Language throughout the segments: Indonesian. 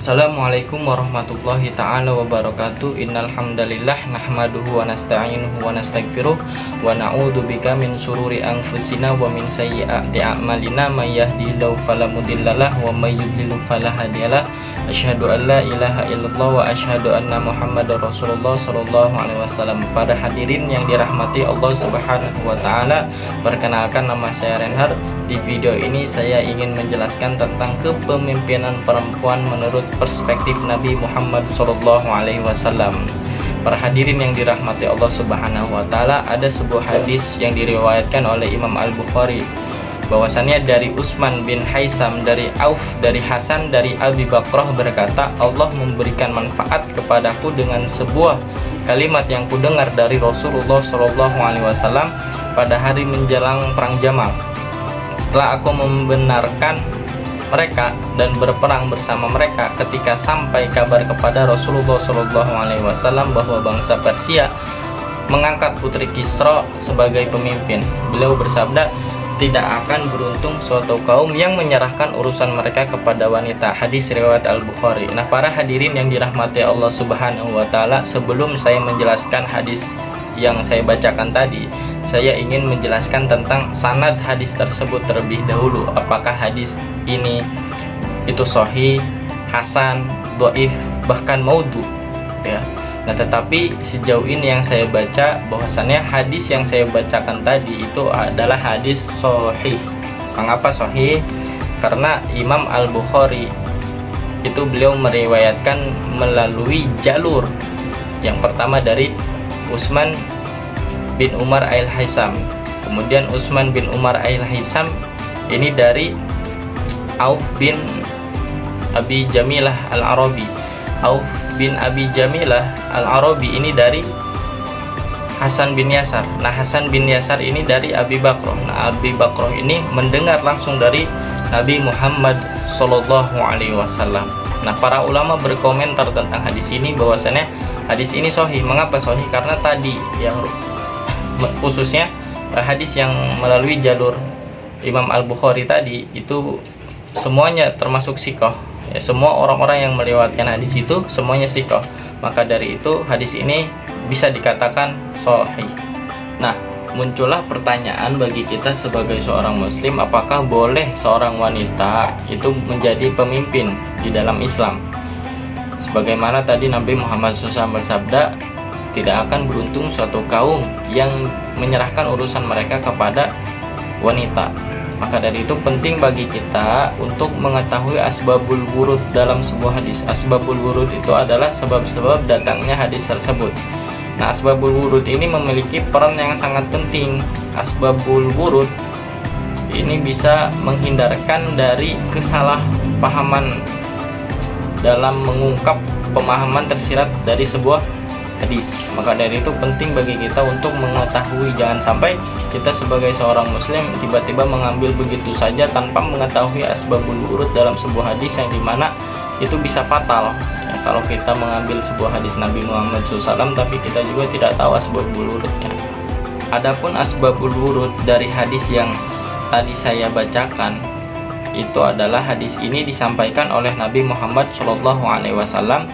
Assalamualaikum warahmatullahi ta'ala wabarakatuh. Innal hamdalillah nahmaduhu wa nasta'inuhu wa nastaghfiruh wa na'udzu bika min syururi anfusina wa min sayyiati a'malina may yahdihillahu fala mudhillalah wa may yudlil fala hadiyalah. Asyhadu an la ilaha illallah wa asyhadu anna Muhammadar Rasulullah sallallahu alaihi wasallam. Para hadirin yang dirahmati Allah Subhanahu wa taala, perkenalkan nama saya Renhard. Di video ini saya ingin menjelaskan tentang kepemimpinan perempuan menurut perspektif Nabi Muhammad sallallahu alaihi wasallam. Para hadirin yang dirahmati Allah Subhanahu wa taala, ada sebuah hadis yang diriwayatkan oleh Imam Al-Bukhari bahwasannya dari Utsman bin Haisam, dari Auf, dari Hasan, dari Abi Bakrah berkata, Allah memberikan manfaat kepadaku dengan sebuah kalimat yang kudengar dari Rasulullah sallallahu alaihi wasallam pada hari menjelang perang Jamal. Setelah aku membenarkan mereka dan berperang bersama mereka, ketika sampai kabar kepada Rasulullah Shallallahu Alaihi Wasallam bahwa bangsa Persia mengangkat putri Kisra sebagai pemimpin, beliau bersabda, tidak akan beruntung suatu kaum yang menyerahkan urusan mereka kepada wanita. Hadis riwayat Al-Bukhari. Nah, para hadirin yang dirahmati Allah Subhanahu wa taala, sebelum saya menjelaskan hadis yang saya bacakan tadi, saya ingin menjelaskan tentang sanad hadis tersebut terlebih dahulu. Apakah hadis ini itu sahih, hasan, dhaif, bahkan maudhu, ya. Nah, tetapi sejauh ini yang saya baca bahwasannya hadis yang saya bacakan tadi itu adalah hadis sahih. Mengapa sahih? Karena Imam Al-Bukhari itu beliau meriwayatkan melalui jalur yang pertama dari Utsman bin Umar Al-Haisam, kemudian Utsman bin Umar Al-Haisam ini dari Auf bin Abi Jamilah Al-Arabi. Auf bin Abi Jamilah Al-Arabi ini dari Hasan bin Yasar. Nah, Hasan bin Yasar ini dari Abi Bakrah. Nah, Abi Bakrah ini mendengar langsung dari Nabi Muhammad Sallallahu Alaihi Wasallam. Nah, para ulama berkomentar tentang hadis ini bahwasannya hadis ini sahih. Mengapa sahih? Karena tadi yang khususnya hadis yang melalui jalur Imam Al-Bukhari tadi itu semuanya termasuk sikoh, ya, semua orang-orang yang meriwayatkan hadis itu semuanya sikoh. Maka dari itu hadis ini bisa dikatakan sahih. Nah, muncullah pertanyaan bagi kita sebagai seorang muslim, apakah boleh seorang wanita itu menjadi pemimpin di dalam Islam? Sebagaimana tadi Nabi Muhammad SAW bersabda, tidak akan beruntung suatu kaum yang menyerahkan urusan mereka kepada wanita. Maka dari itu penting bagi kita untuk mengetahui asbabul wurud dalam sebuah hadis. Asbabul wurud itu adalah sebab-sebab datangnya hadis tersebut. Nah, asbabul wurud ini memiliki peran yang sangat penting. Asbabul wurud ini bisa menghindarkan dari kesalahpahaman dalam mengungkap pemahaman tersirat dari sebuah hadis. Maka dari itu penting bagi kita untuk mengetahui, jangan sampai kita sebagai seorang muslim tiba-tiba mengambil begitu saja tanpa mengetahui asbabul wurud dalam sebuah hadis yang dimana itu bisa fatal, ya, kalau kita mengambil sebuah hadis Nabi Muhammad SAW tapi kita juga tidak tahu asbabul wurudnya. Adapun asbabul wurud dari hadis yang tadi saya bacakan itu adalah hadis ini disampaikan oleh Nabi Muhammad SAW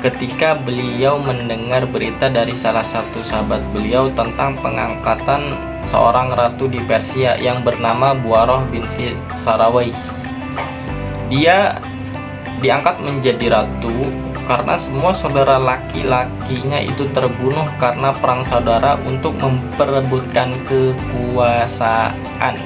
ketika beliau mendengar berita dari salah satu sahabat beliau tentang pengangkatan seorang ratu di Persia yang bernama Buarah binti Sarawai. Dia diangkat menjadi ratu karena semua saudara laki-lakinya itu terbunuh karena perang saudara untuk memperebutkan kekuasaan.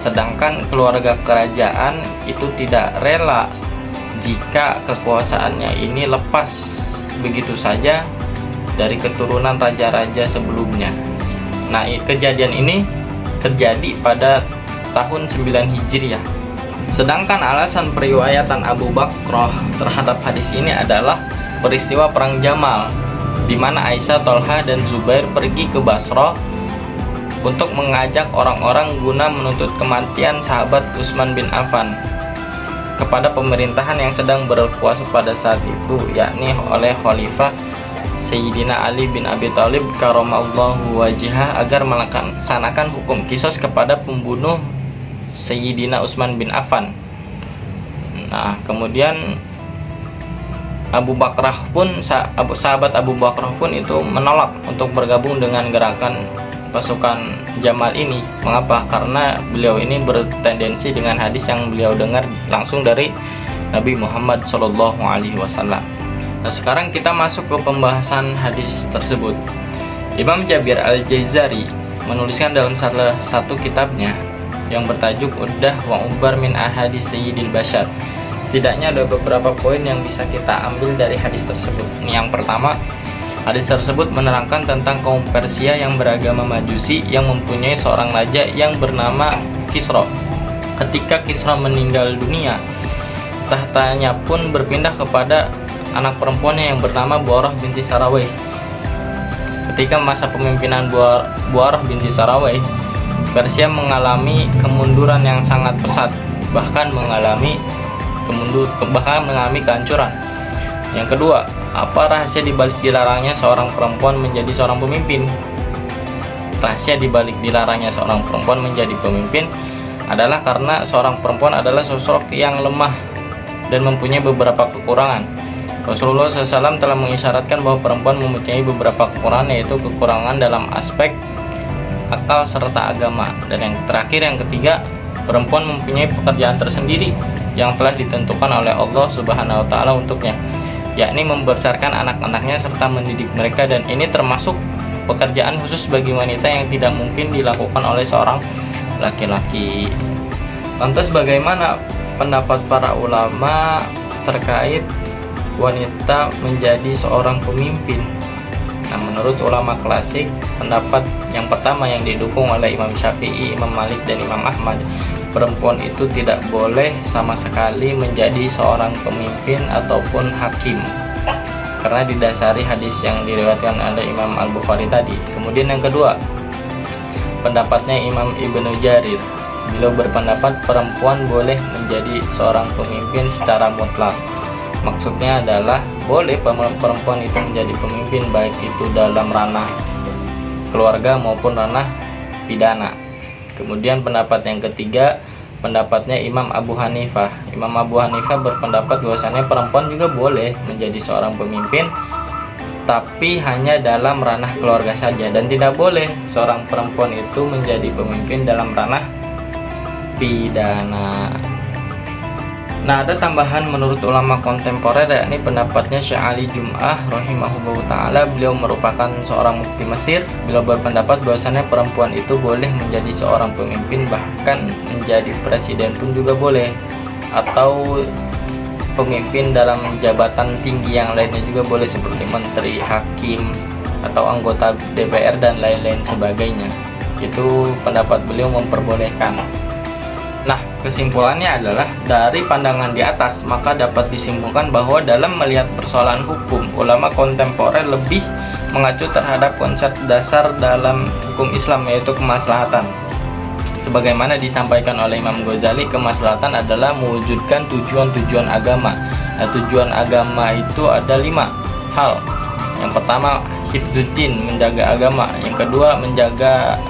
Sedangkan keluarga kerajaan itu tidak rela jika kekuasaannya ini lepas begitu saja dari keturunan raja-raja sebelumnya. Nah, kejadian ini terjadi pada tahun 9 Hijriah. Sedangkan alasan periwayatan Abu Bakrah terhadap hadis ini adalah peristiwa perang Jamal, di mana Aisyah, Tolha, dan Zubair pergi ke Basrah untuk mengajak orang-orang guna menuntut kematian sahabat Utsman bin Affan kepada pemerintahan yang sedang berkuasa pada saat itu, yakni oleh Khalifah Sayyidina Ali bin Abi Thalib karamallahu wajhah, agar melaksanakan hukum qisas kepada pembunuh Sayyidina Utsman bin Affan. Nah, kemudian Abu Bakrah pun, sahabat Abu Bakrah pun itu menolak untuk bergabung dengan gerakan pasukan Jamal ini. Mengapa? Karena beliau ini bertendensi dengan hadis yang beliau dengar langsung dari Nabi Muhammad SAW. Nah, sekarang kita masuk ke pembahasan hadis tersebut. Imam Jabir Al-Jaizari menuliskan dalam salah satu kitabnya yang bertajuk Uddah wa Ubar min Ahadis Sayyidil Bashar. Setidaknya ada beberapa poin yang bisa kita ambil dari hadis tersebut. Yang pertama, hadis tersebut menerangkan tentang kaum Persia yang beragama Majusi yang mempunyai seorang raja yang bernama Kisra. Ketika Kisra meninggal dunia, tahtanya pun berpindah kepada anak perempuannya yang bernama Buarah binti Sarawai. Ketika masa pemimpinan Buarah binti Sarawai, Persia mengalami kemunduran yang sangat pesat, bahkan mengalami kehancuran. Yang kedua, apa rahasia dibalik dilarangnya seorang perempuan menjadi seorang pemimpin? Rahasia dibalik dilarangnya seorang perempuan menjadi pemimpin adalah karena seorang perempuan adalah sosok yang lemah dan mempunyai beberapa kekurangan. Rasulullah SAW telah mengisyaratkan bahwa perempuan mempunyai beberapa kekurangan, yaitu kekurangan dalam aspek akal serta agama. Dan yang terakhir, yang ketiga, perempuan mempunyai pekerjaan tersendiri yang telah ditentukan oleh Allah Subhanahu wa Ta'ala untuknya, yakni membesarkan anak-anaknya serta mendidik mereka, dan ini termasuk pekerjaan khusus bagi wanita yang tidak mungkin dilakukan oleh seorang laki-laki. Lantas bagaimana pendapat para ulama terkait wanita menjadi seorang pemimpin? Nah, menurut ulama klasik, pendapat yang pertama yang didukung oleh Imam Syafi'i, Imam Malik, dan Imam Ahmad, perempuan itu tidak boleh sama sekali menjadi seorang pemimpin ataupun hakim, karena didasari hadis yang diriwayatkan oleh Imam Al-Bukhari tadi. Kemudian yang kedua, pendapatnya Imam Ibnu Jarir. Beliau berpendapat perempuan boleh menjadi seorang pemimpin secara mutlak. Maksudnya adalah boleh perempuan itu menjadi pemimpin, baik itu dalam ranah keluarga maupun ranah pidana. Kemudian pendapat yang ketiga, pendapatnya Imam Abu Hanifah. Imam Abu Hanifah berpendapat bahwasannya perempuan juga boleh menjadi seorang pemimpin, tapi hanya dalam ranah keluarga saja, dan tidak boleh seorang perempuan itu menjadi pemimpin dalam ranah pidana. Nah, ada tambahan menurut ulama kontemporer, yakni pendapatnya Syekh Ali Jum'ah rahimahullahu ta'ala. Beliau merupakan seorang mufti Mesir. Beliau berpendapat bahwasannya perempuan itu boleh menjadi seorang pemimpin, bahkan menjadi presiden pun juga boleh, atau pemimpin dalam jabatan tinggi yang lainnya juga boleh, seperti menteri, hakim, atau anggota DPR dan lain-lain sebagainya. Itu pendapat beliau memperbolehkan. Nah, kesimpulannya adalah dari pandangan di atas, maka dapat disimpulkan bahwa dalam melihat persoalan hukum, ulama kontemporer lebih mengacu terhadap konsep dasar dalam hukum Islam, yaitu kemaslahatan. Sebagaimana disampaikan oleh Imam Ghazali, kemaslahatan adalah mewujudkan tujuan-tujuan agama. Nah, tujuan agama itu ada 5 hal. Yang pertama, hifdzuddin, menjaga agama. Yang kedua, menjaga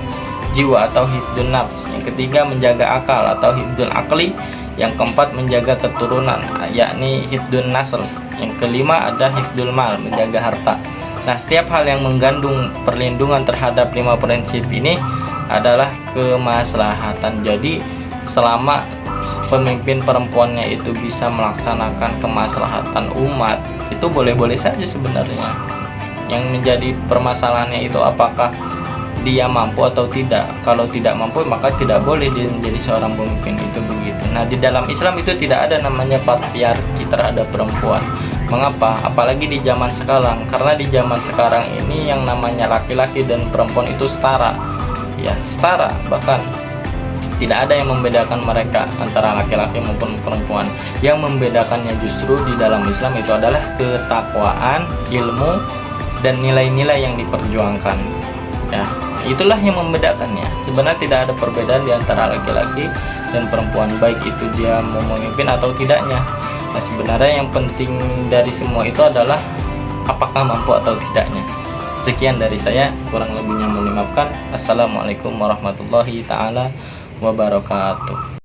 jiwa atau hifdzun nafs. Yang ketiga, menjaga akal atau hifdzul akli. Yang keempat, menjaga keturunan, yakni hifdzun nasl. Yang kelima ada hifdzul mal, menjaga harta. Nah, setiap hal yang mengandung perlindungan terhadap 5 prinsip ini adalah kemaslahatan. Jadi selama pemimpin perempuannya itu bisa melaksanakan kemaslahatan umat, itu boleh-boleh saja sebenarnya. Yang menjadi permasalahannya itu apakah dia mampu atau tidak. Kalau tidak mampu, maka tidak boleh dia menjadi seorang pemimpin, itu begitu. Nah, di dalam Islam itu tidak ada namanya patriarki terhadap perempuan. Mengapa? Apalagi di zaman sekarang. Karena di zaman sekarang ini yang namanya laki-laki dan perempuan itu setara. Ya, setara. Bahkan tidak ada yang membedakan mereka antara laki-laki maupun perempuan. Yang membedakannya justru di dalam Islam itu adalah ketakwaan, ilmu, dan nilai-nilai yang diperjuangkan. Ya, itulah yang membedakannya. Sebenarnya tidak ada perbedaan di antara laki-laki dan perempuan, baik itu dia mau memimpin atau tidaknya. Nah, sebenarnya yang penting dari semua itu adalah apakah mampu atau tidaknya. Sekian dari saya, kurang lebihnya mohon dimaafkan. Assalamualaikum warahmatullahi taala wabarakatuh.